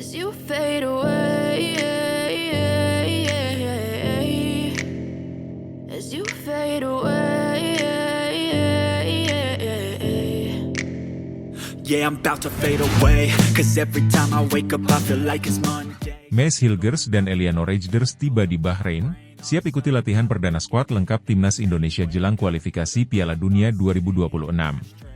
as you fade away, as you fade away. Yeah, I'm about to fade away, cause every time I wake up I feel like it's Monday. Maes Hilgers dan Eliano Rejders tiba di Bahrain, siap ikuti latihan perdana skuad lengkap Timnas Indonesia jelang kualifikasi Piala Dunia 2026.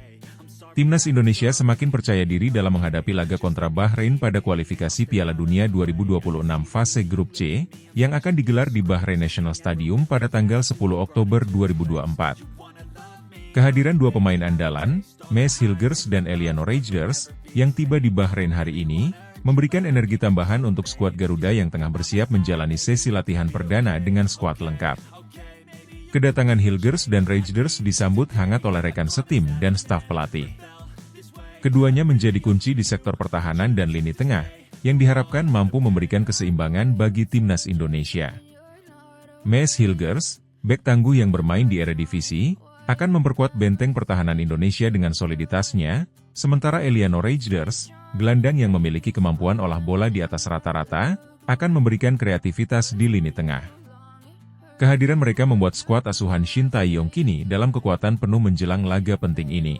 Timnas Indonesia semakin percaya diri dalam menghadapi laga kontra Bahrain pada kualifikasi Piala Dunia 2026 fase grup C, yang akan digelar di Bahrain National Stadium pada tanggal 10 Oktober 2024. Kehadiran dua pemain andalan, Maes Hilgers dan Eliano Rejders, yang tiba di Bahrain hari ini, memberikan energi tambahan untuk skuad Garuda yang tengah bersiap menjalani sesi latihan perdana dengan skuad lengkap. Kedatangan Hilgers dan Rejders disambut hangat oleh rekan setim dan staf pelatih. Keduanya menjadi kunci di sektor pertahanan dan lini tengah, yang diharapkan mampu memberikan keseimbangan bagi Timnas Indonesia. Maes Hilgers, bek tangguh yang bermain di Eredivisie, akan memperkuat benteng pertahanan Indonesia dengan soliditasnya, sementara Eliano Rejders, gelandang yang memiliki kemampuan olah bola di atas rata-rata, akan memberikan kreativitas di lini tengah. Kehadiran mereka membuat skuad asuhan Shin Tae-yong kini dalam kekuatan penuh menjelang laga penting ini.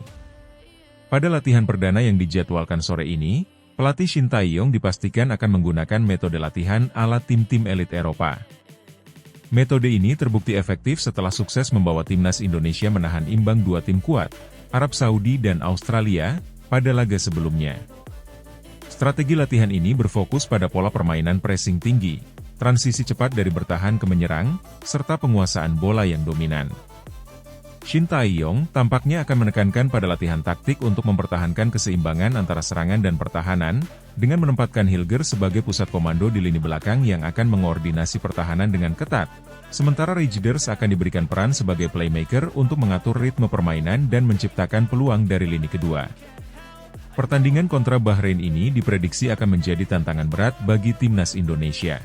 Pada latihan perdana yang dijadwalkan sore ini, pelatih Shin Tae-yong dipastikan akan menggunakan metode latihan ala tim-tim elit Eropa. Metode ini terbukti efektif setelah sukses membawa Timnas Indonesia menahan imbang dua tim kuat, Arab Saudi dan Australia, pada laga sebelumnya. Strategi latihan ini berfokus pada pola permainan pressing tinggi, transisi cepat dari bertahan ke menyerang, serta penguasaan bola yang dominan. Shin Tae-yong tampaknya akan menekankan pada latihan taktik untuk mempertahankan keseimbangan antara serangan dan pertahanan, dengan menempatkan Hilgers sebagai pusat komando di lini belakang yang akan mengoordinasi pertahanan dengan ketat, sementara Rejders akan diberikan peran sebagai playmaker untuk mengatur ritme permainan dan menciptakan peluang dari lini kedua. Pertandingan kontra Bahrain ini diprediksi akan menjadi tantangan berat bagi Timnas Indonesia.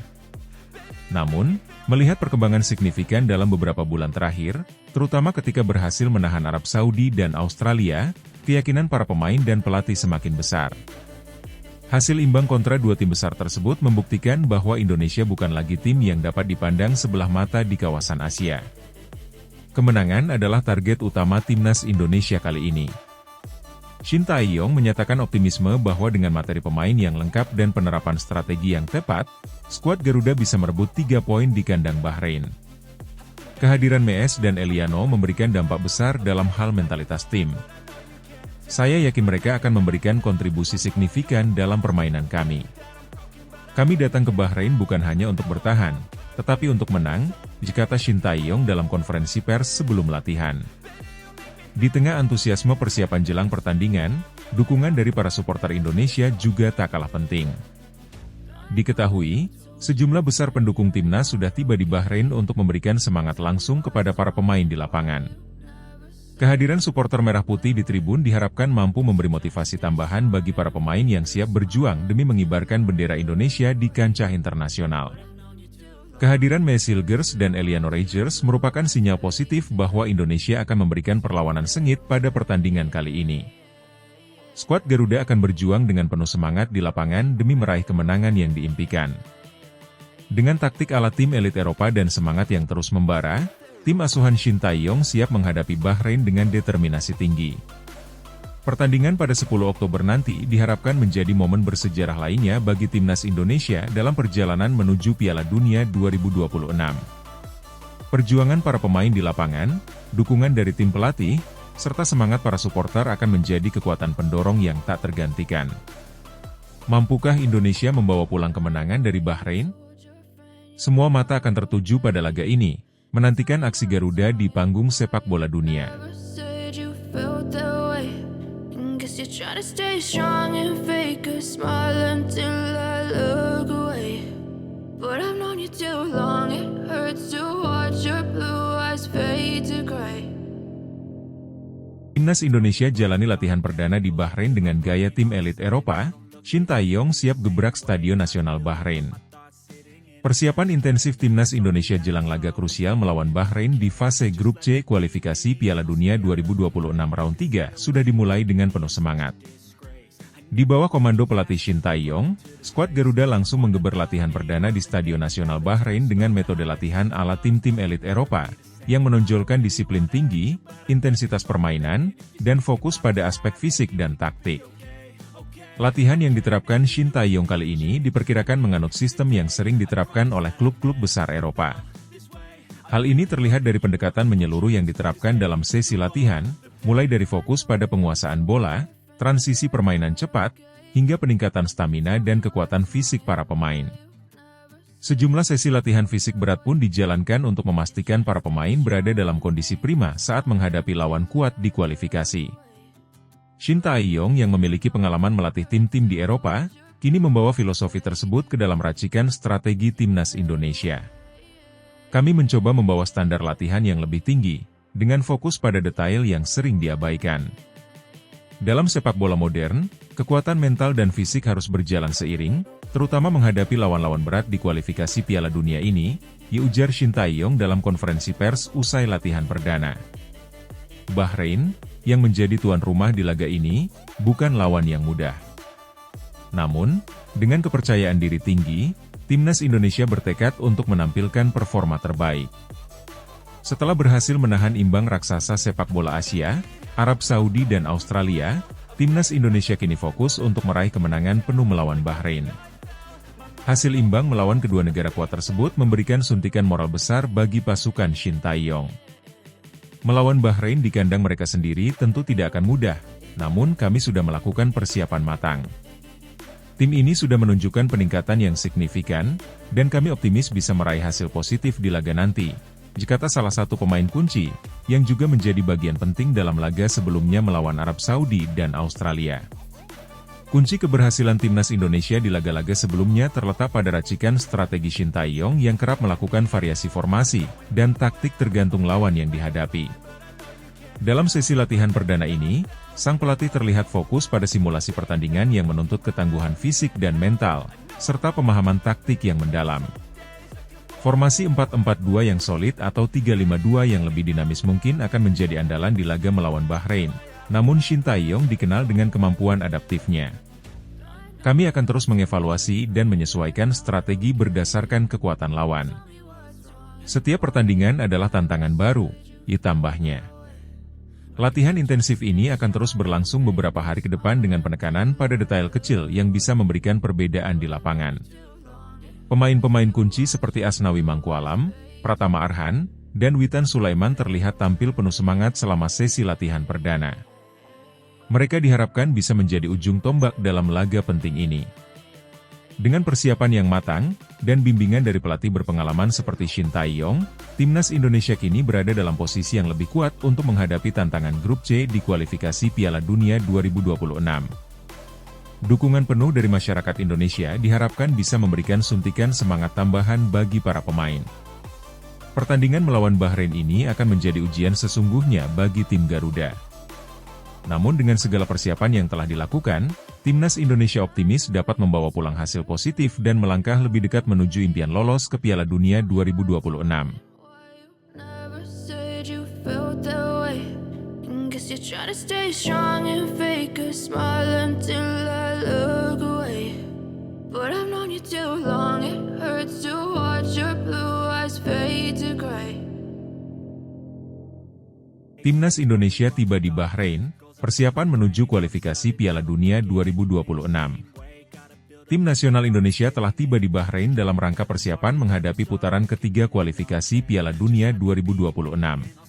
Namun, melihat perkembangan signifikan dalam beberapa bulan terakhir, terutama ketika berhasil menahan Arab Saudi dan Australia, keyakinan para pemain dan pelatih semakin besar. Hasil imbang kontra dua tim besar tersebut membuktikan bahwa Indonesia bukan lagi tim yang dapat dipandang sebelah mata di kawasan Asia. Kemenangan adalah target utama Timnas Indonesia kali ini. Shin Tae-yong menyatakan optimisme bahwa dengan materi pemain yang lengkap dan penerapan strategi yang tepat, skuad Garuda bisa merebut 3 poin di kandang Bahrain. Kehadiran Maes dan Eliano memberikan dampak besar dalam hal mentalitas tim. Saya yakin mereka akan memberikan kontribusi signifikan dalam permainan kami. Kami datang ke Bahrain bukan hanya untuk bertahan, tetapi untuk menang, kata Shin Tae-yong dalam konferensi pers sebelum latihan. Di tengah antusiasme persiapan jelang pertandingan, dukungan dari para supporter Indonesia juga tak kalah penting. Diketahui, sejumlah besar pendukung timnas sudah tiba di Bahrain untuk memberikan semangat langsung kepada para pemain di lapangan. Kehadiran supporter merah putih di tribun diharapkan mampu memberi motivasi tambahan bagi para pemain yang siap berjuang demi mengibarkan bendera Indonesia di kancah internasional. Kehadiran Maes Hilgers dan Eliano Rejders merupakan sinyal positif bahwa Indonesia akan memberikan perlawanan sengit pada pertandingan kali ini. Skuad Garuda akan berjuang dengan penuh semangat di lapangan demi meraih kemenangan yang diimpikan. Dengan taktik ala tim elit Eropa dan semangat yang terus membara, tim asuhan Shin Tae-yong siap menghadapi Bahrain dengan determinasi tinggi. Pertandingan pada 10 Oktober nanti diharapkan menjadi momen bersejarah lainnya bagi Timnas Indonesia dalam perjalanan menuju Piala Dunia 2026. Perjuangan para pemain di lapangan, dukungan dari tim pelatih, serta semangat para supporter akan menjadi kekuatan pendorong yang tak tergantikan. Mampukah Indonesia membawa pulang kemenangan dari Bahrain? Semua mata akan tertuju pada laga ini, menantikan aksi Garuda di panggung sepak bola dunia. You're trying to stay strong and fake a smile until I look away. But I've known you too long, it hurts to watch your blue eyes fade to gray. Timnas Indonesia jalani latihan perdana di Bahrain dengan gaya tim elit Eropa. Shin Tae-yong siap gebrak Stadion Nasional Bahrain. Persiapan intensif Timnas Indonesia jelang laga krusial melawan Bahrain di fase grup C kualifikasi Piala Dunia 2026 round 3 sudah dimulai dengan penuh semangat. Di bawah komando pelatih Shin Tae-yong, skuad Garuda langsung menggeber latihan perdana di Stadion Nasional Bahrain dengan metode latihan ala tim-tim elit Eropa, yang menonjolkan disiplin tinggi, intensitas permainan, dan fokus pada aspek fisik dan taktik. Latihan yang diterapkan Shin Tae-yong kali ini diperkirakan menganut sistem yang sering diterapkan oleh klub-klub besar Eropa. Hal ini terlihat dari pendekatan menyeluruh yang diterapkan dalam sesi latihan, mulai dari fokus pada penguasaan bola, transisi permainan cepat, hingga peningkatan stamina dan kekuatan fisik para pemain. Sejumlah sesi latihan fisik berat pun dijalankan untuk memastikan para pemain berada dalam kondisi prima saat menghadapi lawan kuat di kualifikasi. Shin Tae-yong yang memiliki pengalaman melatih tim-tim di Eropa, kini membawa filosofi tersebut ke dalam racikan strategi timnas Indonesia. Kami mencoba membawa standar latihan yang lebih tinggi, dengan fokus pada detail yang sering diabaikan. Dalam sepak bola modern, kekuatan mental dan fisik harus berjalan seiring, terutama menghadapi lawan-lawan berat di kualifikasi Piala Dunia ini, ujar Shin Tae-yong dalam konferensi pers usai latihan perdana. Bahrain, yang menjadi tuan rumah di laga ini, bukan lawan yang mudah. Namun, dengan kepercayaan diri tinggi, timnas Indonesia bertekad untuk menampilkan performa terbaik. Setelah berhasil menahan imbang raksasa sepak bola Asia, Arab Saudi dan Australia, timnas Indonesia kini fokus untuk meraih kemenangan penuh melawan Bahrain. Hasil imbang melawan kedua negara kuat tersebut memberikan suntikan moral besar bagi pasukan Shin Tae-yong. Melawan Bahrain di kandang mereka sendiri tentu tidak akan mudah, namun kami sudah melakukan persiapan matang. Tim ini sudah menunjukkan peningkatan yang signifikan, dan kami optimis bisa meraih hasil positif di laga nanti. Jika salah satu pemain kunci, yang juga menjadi bagian penting dalam laga sebelumnya melawan Arab Saudi dan Australia. Kunci keberhasilan timnas Indonesia di laga-laga sebelumnya terletak pada racikan strategi Shin Tae-yong yang kerap melakukan variasi formasi dan taktik tergantung lawan yang dihadapi. Dalam sesi latihan perdana ini, sang pelatih terlihat fokus pada simulasi pertandingan yang menuntut ketangguhan fisik dan mental, serta pemahaman taktik yang mendalam. Formasi 4-4-2 yang solid atau 3-5-2 yang lebih dinamis mungkin akan menjadi andalan di laga melawan Bahrain, namun Shin Tae-yong dikenal dengan kemampuan adaptifnya. Kami akan terus mengevaluasi dan menyesuaikan strategi berdasarkan kekuatan lawan. Setiap pertandingan adalah tantangan baru, tambahnya. Latihan intensif ini akan terus berlangsung beberapa hari ke depan dengan penekanan pada detail kecil yang bisa memberikan perbedaan di lapangan. Pemain-pemain kunci seperti Asnawi Mangkualam, Pratama Arhan, dan Witan Sulaiman terlihat tampil penuh semangat selama sesi latihan perdana. Mereka diharapkan bisa menjadi ujung tombak dalam laga penting ini. Dengan persiapan yang matang, dan bimbingan dari pelatih berpengalaman seperti Shin Tae-yong, timnas Indonesia kini berada dalam posisi yang lebih kuat untuk menghadapi tantangan grup C di kualifikasi Piala Dunia 2026. Dukungan penuh dari masyarakat Indonesia diharapkan bisa memberikan suntikan semangat tambahan bagi para pemain. Pertandingan melawan Bahrain ini akan menjadi ujian sesungguhnya bagi tim Garuda. Namun dengan segala persiapan yang telah dilakukan, timnas Indonesia optimis dapat membawa pulang hasil positif dan melangkah lebih dekat menuju impian lolos ke Piala Dunia 2026. You're trying to stay strong and fake a smile until I look away. But I've known you too long, it hurts to watch your blue eyes fade to gray. Timnas Indonesia tiba di Bahrain, persiapan menuju kualifikasi Piala Dunia 2026. Tim nasional Indonesia telah tiba di Bahrain dalam rangka persiapan menghadapi putaran ketiga kualifikasi Piala Dunia 2026.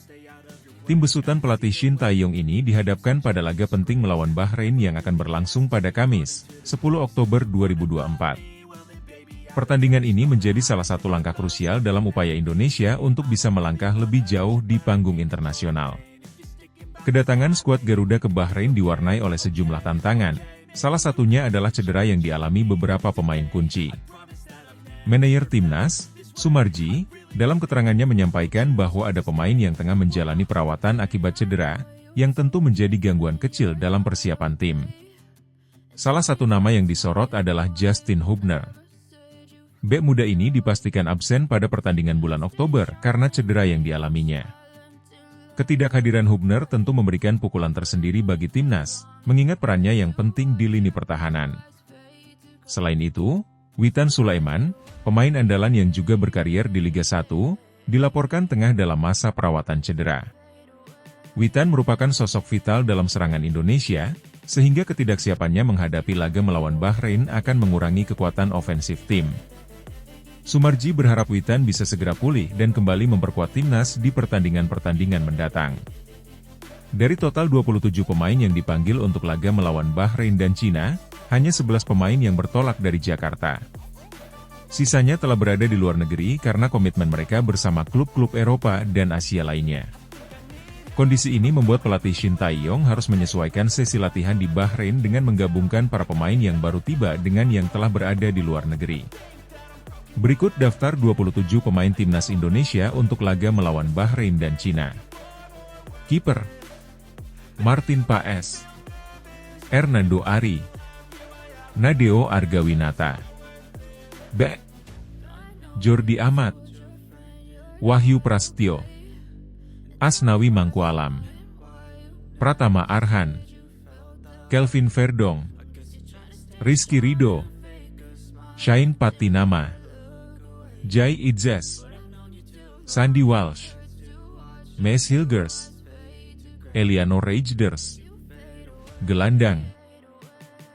Tim besutan pelatih Shin Tae-yong ini dihadapkan pada laga penting melawan Bahrain yang akan berlangsung pada Kamis, 10 Oktober 2024. Pertandingan ini menjadi salah satu langkah krusial dalam upaya Indonesia untuk bisa melangkah lebih jauh di panggung internasional. Kedatangan skuad Garuda ke Bahrain diwarnai oleh sejumlah tantangan, salah satunya adalah cedera yang dialami beberapa pemain kunci. Manajer Timnas, Sumarji, dalam keterangannya menyampaikan bahwa ada pemain yang tengah menjalani perawatan akibat cedera, yang tentu menjadi gangguan kecil dalam persiapan tim. Salah satu nama yang disorot adalah Justin Hubner. Bek muda ini dipastikan absen pada pertandingan bulan Oktober karena cedera yang dialaminya. Ketidakhadiran Hubner tentu memberikan pukulan tersendiri bagi timnas, mengingat perannya yang penting di lini pertahanan. Selain itu, Witan Sulaiman, pemain andalan yang juga berkarier di Liga 1, dilaporkan tengah dalam masa perawatan cedera. Witan merupakan sosok vital dalam serangan Indonesia, sehingga ketidaksiapannya menghadapi laga melawan Bahrain akan mengurangi kekuatan ofensif tim. Sumarji berharap Witan bisa segera pulih dan kembali memperkuat timnas di pertandingan-pertandingan mendatang. Dari total 27 pemain yang dipanggil untuk laga melawan Bahrain dan Cina, hanya 11 pemain yang bertolak dari Jakarta. Sisanya telah berada di luar negeri karena komitmen mereka bersama klub-klub Eropa dan Asia lainnya. Kondisi ini membuat pelatih Shin Tae-yong harus menyesuaikan sesi latihan di Bahrain dengan menggabungkan para pemain yang baru tiba dengan yang telah berada di luar negeri. Berikut daftar 27 pemain timnas Indonesia untuk laga melawan Bahrain dan Cina. Kiper: Martin Paes, Hernando Ari, Nadeo Argawinata. Bek: Jordi Amat, Wahyu Prastyo, Asnawi Mangkualam, Pratama Arhan, Kelvin Verdong, Rizky Ridho, Shain Patinama, Jai Idzes, Sandy Walsh, Mes Hilgers, Eliano Rejders, Gelandang: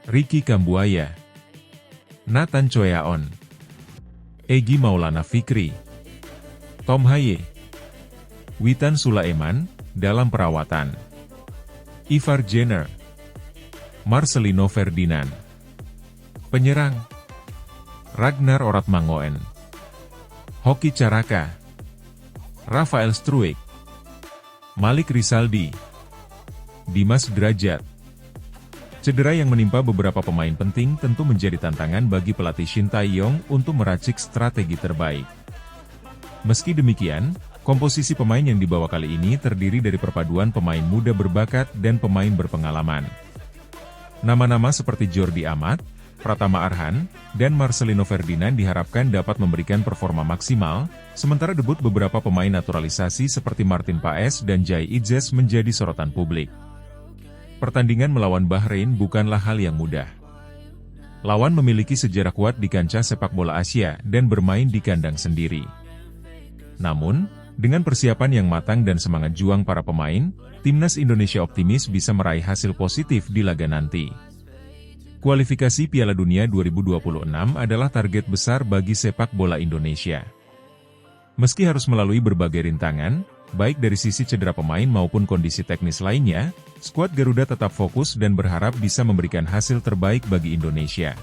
Ricky Kambuaya, Nathan Choyaon, Egy Maulana Fikri, Tom Haye, Witan Sulaiman, dalam perawatan, Ivar Jenner, Marcelino Ferdinand. Penyerang: Ragnar Oratmangoen, Hoki Caraka, Rafael Struik, Malik Rizaldi, Dimas Derajat. Cedera yang menimpa beberapa pemain penting tentu menjadi tantangan bagi pelatih Shin Tae-yong untuk meracik strategi terbaik. Meski demikian, komposisi pemain yang dibawa kali ini terdiri dari perpaduan pemain muda berbakat dan pemain berpengalaman. Nama-nama seperti Jordi Amat, Pratama Arhan, dan Marcelino Ferdinand diharapkan dapat memberikan performa maksimal, sementara debut beberapa pemain naturalisasi seperti Martin Paes dan Jai Idzes menjadi sorotan publik. Pertandingan melawan Bahrain bukanlah hal yang mudah. Lawan memiliki sejarah kuat di kancah sepak bola Asia dan bermain di kandang sendiri. Namun, dengan persiapan yang matang dan semangat juang para pemain, timnas Indonesia optimis bisa meraih hasil positif di laga nanti. Kualifikasi Piala Dunia 2026 adalah target besar bagi sepak bola Indonesia. Meski harus melalui berbagai rintangan, baik dari sisi cedera pemain maupun kondisi teknis lainnya, skuad Garuda tetap fokus dan berharap bisa memberikan hasil terbaik bagi Indonesia.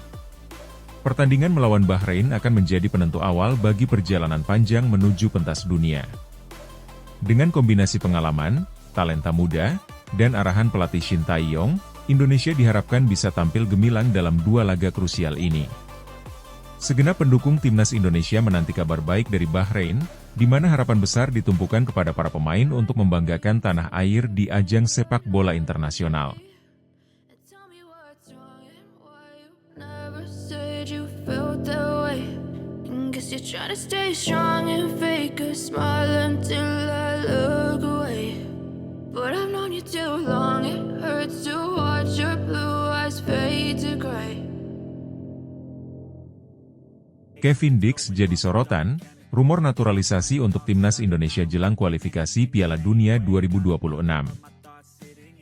Pertandingan melawan Bahrain akan menjadi penentu awal bagi perjalanan panjang menuju pentas dunia. Dengan kombinasi pengalaman, talenta muda, dan arahan pelatih Shin Tae-yong, Indonesia diharapkan bisa tampil gemilang dalam dua laga krusial ini. Segenap pendukung timnas Indonesia menanti kabar baik dari Bahrain, di mana harapan besar ditumpukan kepada para pemain untuk membanggakan tanah air di ajang sepak bola internasional. Tell me what's wrong and why you never said you felt that way. Guess you're trying to stay strong and fake a smile until I look away. But I've known you too long, it hurts to watch your blue eyes fade to gray. Kevin Dix jadi sorotan, rumor naturalisasi untuk timnas Indonesia jelang kualifikasi Piala Dunia 2026.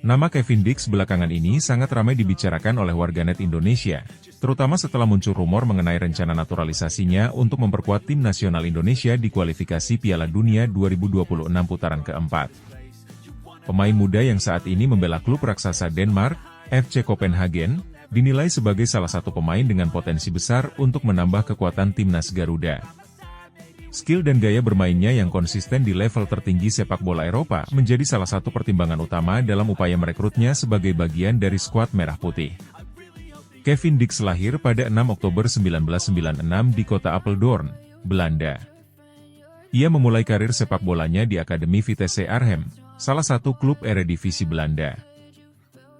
Nama Kevin Dix belakangan ini sangat ramai dibicarakan oleh warganet Indonesia, terutama setelah muncul rumor mengenai rencana naturalisasinya untuk memperkuat tim nasional Indonesia di kualifikasi Piala Dunia 2026 putaran keempat. Pemain muda yang saat ini membela klub raksasa Denmark, FC Copenhagen, dinilai sebagai salah satu pemain dengan potensi besar untuk menambah kekuatan timnas Garuda. Skill dan gaya bermainnya yang konsisten di level tertinggi sepak bola Eropa menjadi salah satu pertimbangan utama dalam upaya merekrutnya sebagai bagian dari skuad Merah Putih. Kevin Dix lahir pada 6 Oktober 1996 di kota Apeldoorn, Belanda. Ia memulai karir sepak bolanya di Akademi Vitesse Arnhem, salah satu klub Eredivisie Belanda.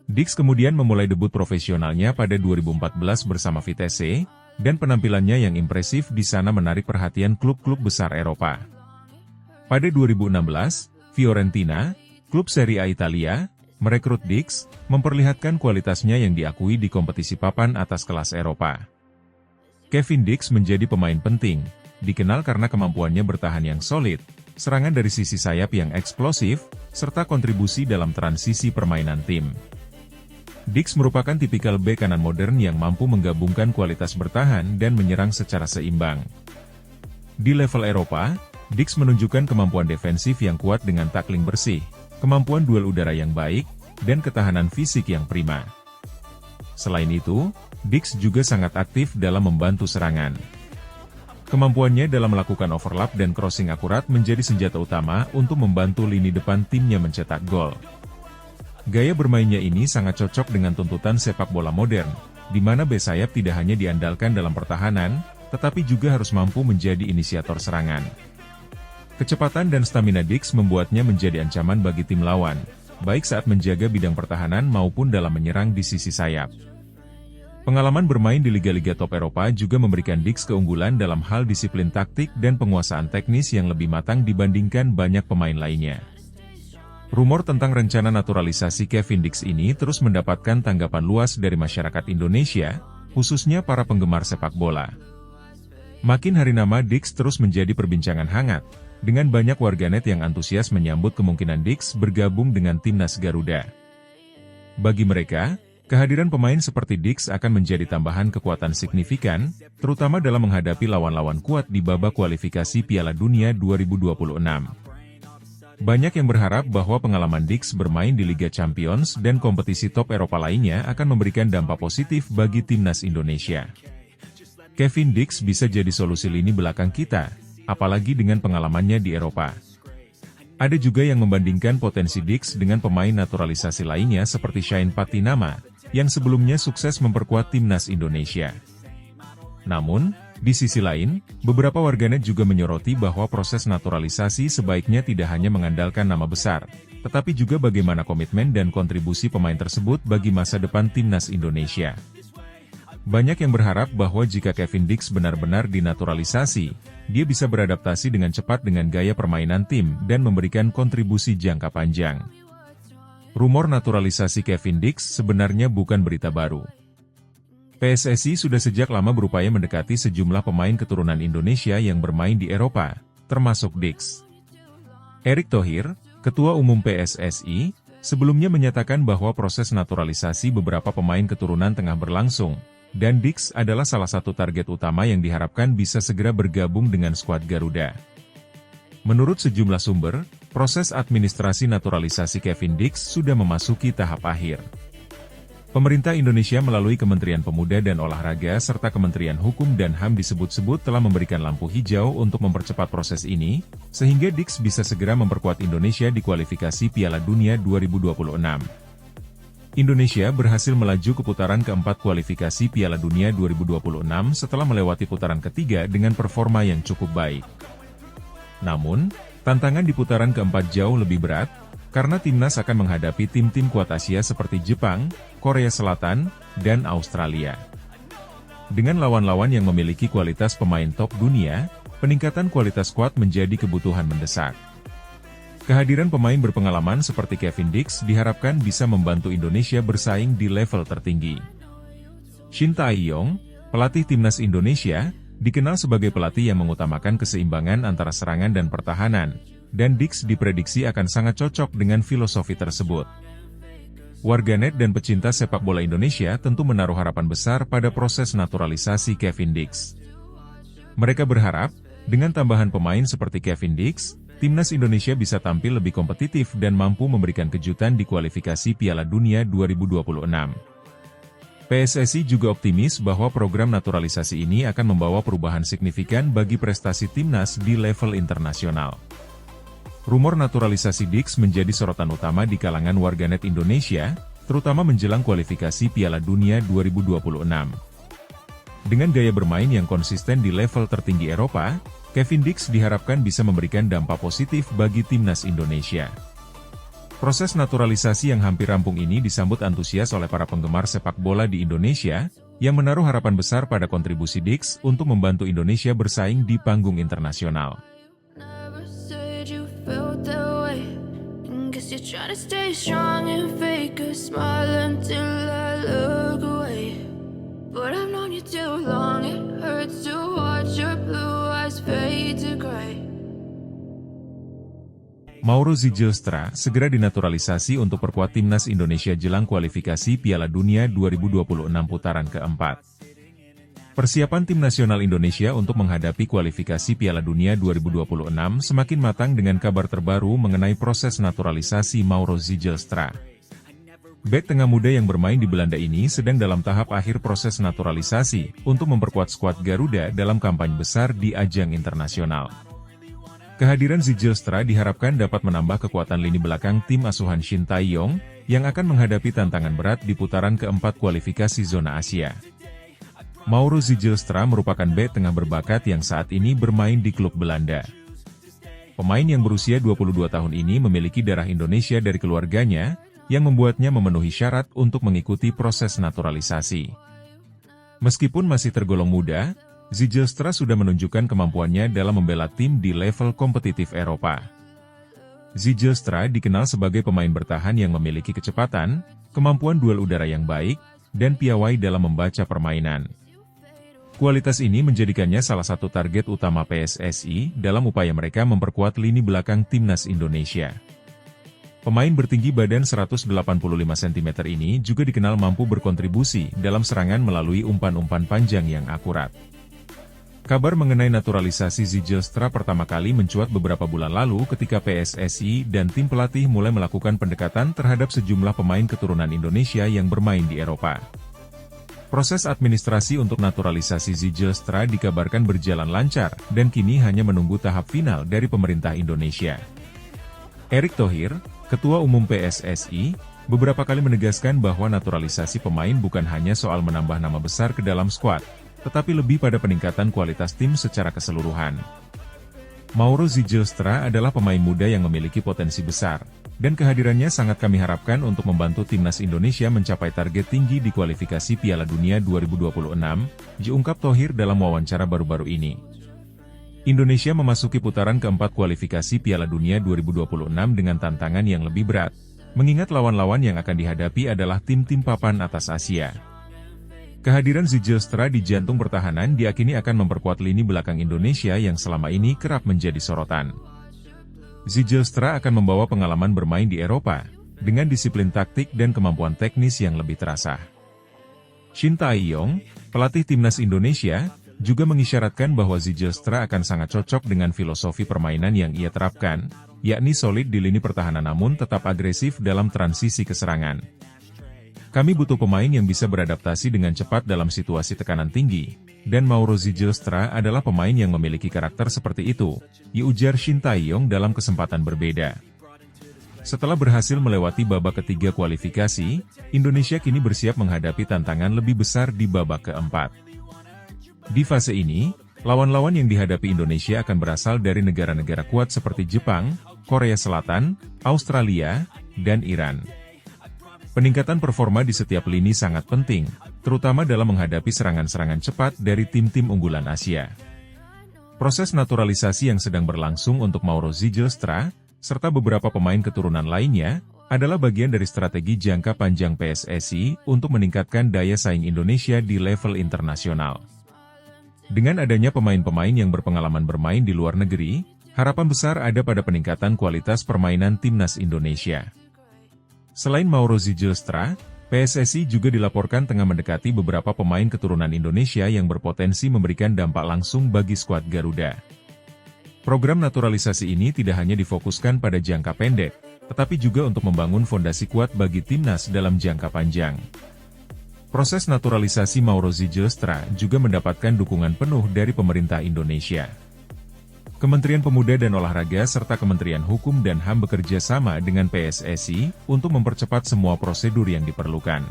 Dix kemudian memulai debut profesionalnya pada 2014 bersama Vitesse, dan penampilannya yang impresif di sana menarik perhatian klub-klub besar Eropa. Pada 2016, Fiorentina, Klub Serie A Italia, merekrut Dix, memperlihatkan kualitasnya yang diakui di kompetisi papan atas kelas Eropa. Kevin Dix menjadi pemain penting, dikenal karena kemampuannya bertahan yang solid, serangan dari sisi sayap yang eksplosif, serta kontribusi dalam transisi permainan tim. Dix merupakan tipikal bek kanan modern yang mampu menggabungkan kualitas bertahan dan menyerang secara seimbang. Di level Eropa, Dix menunjukkan kemampuan defensif yang kuat dengan tackling bersih, kemampuan duel udara yang baik, dan ketahanan fisik yang prima. Selain itu, Dix juga sangat aktif dalam membantu serangan. Kemampuannya dalam melakukan overlap dan crossing akurat menjadi senjata utama untuk membantu lini depan timnya mencetak gol. Gaya bermainnya ini sangat cocok dengan tuntutan sepak bola modern, di mana bek sayap tidak hanya diandalkan dalam pertahanan, tetapi juga harus mampu menjadi inisiator serangan. Kecepatan dan stamina Dix membuatnya menjadi ancaman bagi tim lawan, baik saat menjaga bidang pertahanan maupun dalam menyerang di sisi sayap. Pengalaman bermain di liga-liga top Eropa juga memberikan Dix keunggulan dalam hal disiplin taktik dan penguasaan teknis yang lebih matang dibandingkan banyak pemain lainnya. Rumor tentang rencana naturalisasi Kevin Dix ini terus mendapatkan tanggapan luas dari masyarakat Indonesia, khususnya para penggemar sepak bola. Makin hari nama Dix terus menjadi perbincangan hangat, dengan banyak warganet yang antusias menyambut kemungkinan Dix bergabung dengan timnas Garuda. Bagi mereka, kehadiran pemain seperti Dix akan menjadi tambahan kekuatan signifikan, terutama dalam menghadapi lawan-lawan kuat di babak kualifikasi Piala Dunia 2026. Banyak yang berharap bahwa pengalaman Dix bermain di Liga Champions dan kompetisi top Eropa lainnya akan memberikan dampak positif bagi timnas Indonesia. Kevin Dix bisa jadi solusi lini belakang kita, apalagi dengan pengalamannya di Eropa. Ada juga yang membandingkan potensi Dix dengan pemain naturalisasi lainnya seperti Shane Patinama, yang sebelumnya sukses memperkuat timnas Indonesia. Namun, di sisi lain, beberapa warganet juga menyoroti bahwa proses naturalisasi sebaiknya tidak hanya mengandalkan nama besar, tetapi juga bagaimana komitmen dan kontribusi pemain tersebut bagi masa depan timnas Indonesia. Banyak yang berharap bahwa jika Kevin Dix benar-benar dinaturalisasi, dia bisa beradaptasi dengan cepat dengan gaya permainan tim dan memberikan kontribusi jangka panjang. Rumor naturalisasi Kevin Dix sebenarnya bukan berita baru. PSSI sudah sejak lama berupaya mendekati sejumlah pemain keturunan Indonesia yang bermain di Eropa, termasuk Dix. Erick Thohir, Ketua Umum PSSI, sebelumnya menyatakan bahwa proses naturalisasi beberapa pemain keturunan tengah berlangsung, dan Dix adalah salah satu target utama yang diharapkan bisa segera bergabung dengan skuad Garuda. Menurut sejumlah sumber, proses administrasi naturalisasi Kevin Dix sudah memasuki tahap akhir. Pemerintah Indonesia melalui Kementerian Pemuda dan Olahraga serta Kementerian Hukum dan HAM disebut-sebut telah memberikan lampu hijau untuk mempercepat proses ini, sehingga Dix bisa segera memperkuat Indonesia di kualifikasi Piala Dunia 2026. Indonesia berhasil melaju ke putaran keempat kualifikasi Piala Dunia 2026 setelah melewati putaran ketiga dengan performa yang cukup baik. Namun, tantangan di putaran keempat jauh lebih berat, karena timnas akan menghadapi tim-tim kuat Asia seperti Jepang, Korea Selatan, dan Australia. Dengan lawan-lawan yang memiliki kualitas pemain top dunia, peningkatan kualitas skuad menjadi kebutuhan mendesak. Kehadiran pemain berpengalaman seperti Kevin Dix diharapkan bisa membantu Indonesia bersaing di level tertinggi. Shin Tae-yong, pelatih timnas Indonesia, dikenal sebagai pelatih yang mengutamakan keseimbangan antara serangan dan pertahanan, dan Dix diprediksi akan sangat cocok dengan filosofi tersebut. Warganet dan pecinta sepak bola Indonesia tentu menaruh harapan besar pada proses naturalisasi Kevin Dix. Mereka berharap, dengan tambahan pemain seperti Kevin Dix, timnas Indonesia bisa tampil lebih kompetitif dan mampu memberikan kejutan di kualifikasi Piala Dunia 2026. PSSI juga optimis bahwa program naturalisasi ini akan membawa perubahan signifikan bagi prestasi timnas di level internasional. Rumor naturalisasi Dix menjadi sorotan utama di kalangan warganet Indonesia, terutama menjelang kualifikasi Piala Dunia 2026. Dengan gaya bermain yang konsisten di level tertinggi Eropa, Kevin Dix diharapkan bisa memberikan dampak positif bagi timnas Indonesia. Proses naturalisasi yang hampir rampung ini disambut antusias oleh para penggemar sepak bola di Indonesia, yang menaruh harapan besar pada kontribusi Dix untuk membantu Indonesia bersaing di panggung internasional. Guess you try to stay strong and fake a smile until I look away. But I've known you too long, it hurts to watch your blue eyes fade to gray. Mauro Zijlstra segera dinaturalisasi untuk perkuat timnas Indonesia jelang kualifikasi Piala Dunia 2026 putaran keempat. Persiapan tim nasional Indonesia untuk menghadapi kualifikasi Piala Dunia 2026 semakin matang dengan kabar terbaru mengenai proses naturalisasi Mauro Zijlstra. Bek tengah muda yang bermain di Belanda ini sedang dalam tahap akhir proses naturalisasi untuk memperkuat skuad Garuda dalam kampanye besar di ajang internasional. Kehadiran Zijlstra diharapkan dapat menambah kekuatan lini belakang tim asuhan Shin Tae-yong yang akan menghadapi tantangan berat di putaran keempat kualifikasi zona Asia. Mauro Zijlstra merupakan bek tengah berbakat yang saat ini bermain di klub Belanda. Pemain yang berusia 22 tahun ini memiliki darah Indonesia dari keluarganya, yang membuatnya memenuhi syarat untuk mengikuti proses naturalisasi. Meskipun masih tergolong muda, Zijlstra sudah menunjukkan kemampuannya dalam membela tim di level kompetitif Eropa. Zijlstra dikenal sebagai pemain bertahan yang memiliki kecepatan, kemampuan duel udara yang baik, dan piawai dalam membaca permainan. Kualitas ini menjadikannya salah satu target utama PSSI dalam upaya mereka memperkuat lini belakang timnas Indonesia. Pemain bertinggi badan 185 cm ini juga dikenal mampu berkontribusi dalam serangan melalui umpan-umpan panjang yang akurat. Kabar mengenai naturalisasi Zijlstra pertama kali mencuat beberapa bulan lalu ketika PSSI dan tim pelatih mulai melakukan pendekatan terhadap sejumlah pemain keturunan Indonesia yang bermain di Eropa. Proses administrasi untuk naturalisasi Zijlstra dikabarkan berjalan lancar dan kini hanya menunggu tahap final dari pemerintah Indonesia. Erick Thohir, Ketua Umum PSSI, beberapa kali menegaskan bahwa naturalisasi pemain bukan hanya soal menambah nama besar ke dalam skuad, tetapi lebih pada peningkatan kualitas tim secara keseluruhan. Mauro Zijlstra adalah pemain muda yang memiliki potensi besar, dan kehadirannya sangat kami harapkan untuk membantu timnas Indonesia mencapai target tinggi di kualifikasi Piala Dunia 2026, diungkap Thohir dalam wawancara baru-baru ini. Indonesia memasuki putaran keempat kualifikasi Piala Dunia 2026 dengan tantangan yang lebih berat, mengingat lawan-lawan yang akan dihadapi adalah tim-tim papan atas Asia. Kehadiran Zijlstra di jantung pertahanan diyakini akan memperkuat lini belakang Indonesia yang selama ini kerap menjadi sorotan. Zijlstra akan membawa pengalaman bermain di Eropa, dengan disiplin taktik dan kemampuan teknis yang lebih terasah. Shin Tae-yong, pelatih timnas Indonesia, juga mengisyaratkan bahwa Zijlstra akan sangat cocok dengan filosofi permainan yang ia terapkan, yakni solid di lini pertahanan namun tetap agresif dalam transisi ke serangan. Kami butuh pemain yang bisa beradaptasi dengan cepat dalam situasi tekanan tinggi, dan Mauro Zijlstra adalah pemain yang memiliki karakter seperti itu, ujar Shin Tae-yong dalam kesempatan berbeda. Setelah berhasil melewati babak ketiga kualifikasi, Indonesia kini bersiap menghadapi tantangan lebih besar di babak keempat. Di fase ini, lawan-lawan yang dihadapi Indonesia akan berasal dari negara-negara kuat seperti Jepang, Korea Selatan, Australia, dan Iran. Peningkatan performa di setiap lini sangat penting, terutama dalam menghadapi serangan-serangan cepat dari tim-tim unggulan Asia. Proses naturalisasi yang sedang berlangsung untuk Mauro Zijlstra, serta beberapa pemain keturunan lainnya, adalah bagian dari strategi jangka panjang PSSI untuk meningkatkan daya saing Indonesia di level internasional. Dengan adanya pemain-pemain yang berpengalaman bermain di luar negeri, harapan besar ada pada peningkatan kualitas permainan timnas Indonesia. Selain Mauro Zijlstra, PSSI juga dilaporkan tengah mendekati beberapa pemain keturunan Indonesia yang berpotensi memberikan dampak langsung bagi skuad Garuda. Program naturalisasi ini tidak hanya difokuskan pada jangka pendek, tetapi juga untuk membangun fondasi kuat bagi timnas dalam jangka panjang. Proses naturalisasi Mauro Zijlstra juga mendapatkan dukungan penuh dari pemerintah Indonesia. Kementerian Pemuda dan Olahraga serta Kementerian Hukum dan HAM bekerja sama dengan PSSI untuk mempercepat semua prosedur yang diperlukan.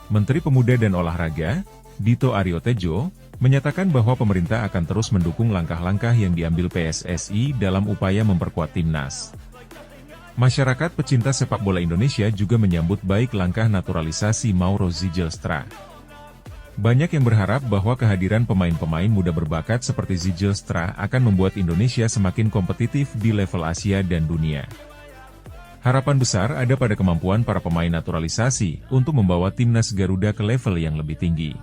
Menteri Pemuda dan Olahraga, Dito Aryo Tejo, menyatakan bahwa pemerintah akan terus mendukung langkah-langkah yang diambil PSSI dalam upaya memperkuat timnas. Masyarakat pecinta sepak bola Indonesia juga menyambut baik langkah naturalisasi Mauro Zijlstra. Banyak yang berharap bahwa kehadiran pemain-pemain muda berbakat seperti Zijlstra akan membuat Indonesia semakin kompetitif di level Asia dan dunia. Harapan besar ada pada kemampuan para pemain naturalisasi untuk membawa timnas Garuda ke level yang lebih tinggi.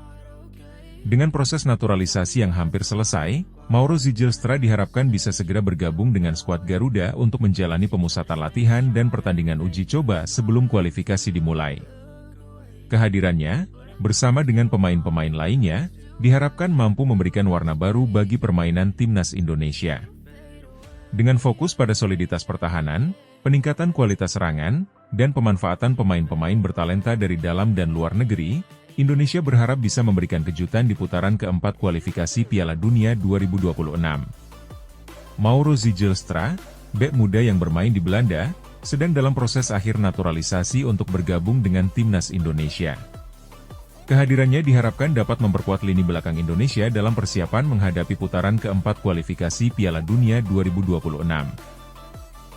Dengan proses naturalisasi yang hampir selesai, Mauro Zijlstra diharapkan bisa segera bergabung dengan skuad Garuda untuk menjalani pemusatan latihan dan pertandingan uji coba sebelum kualifikasi dimulai. Kehadirannya, bersama dengan pemain-pemain lainnya, diharapkan mampu memberikan warna baru bagi permainan timnas Indonesia. Dengan fokus pada soliditas pertahanan, peningkatan kualitas serangan, dan pemanfaatan pemain-pemain bertalenta dari dalam dan luar negeri, Indonesia berharap bisa memberikan kejutan di putaran keempat kualifikasi Piala Dunia 2026. Mauro Zijlstra, bek muda yang bermain di Belanda, sedang dalam proses akhir naturalisasi untuk bergabung dengan timnas Indonesia. Kehadirannya diharapkan dapat memperkuat lini belakang Indonesia dalam persiapan menghadapi putaran keempat kualifikasi Piala Dunia 2026.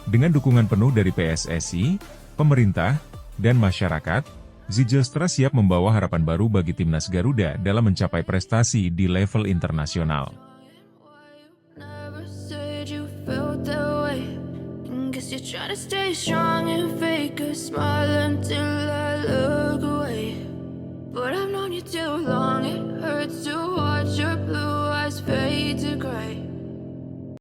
Dengan dukungan penuh dari PSSI, pemerintah, dan masyarakat, Zijlstra siap membawa harapan baru bagi timnas Garuda dalam mencapai prestasi di level internasional. Never said you felt that way. And guess you're trying to stay strong and fake a smile until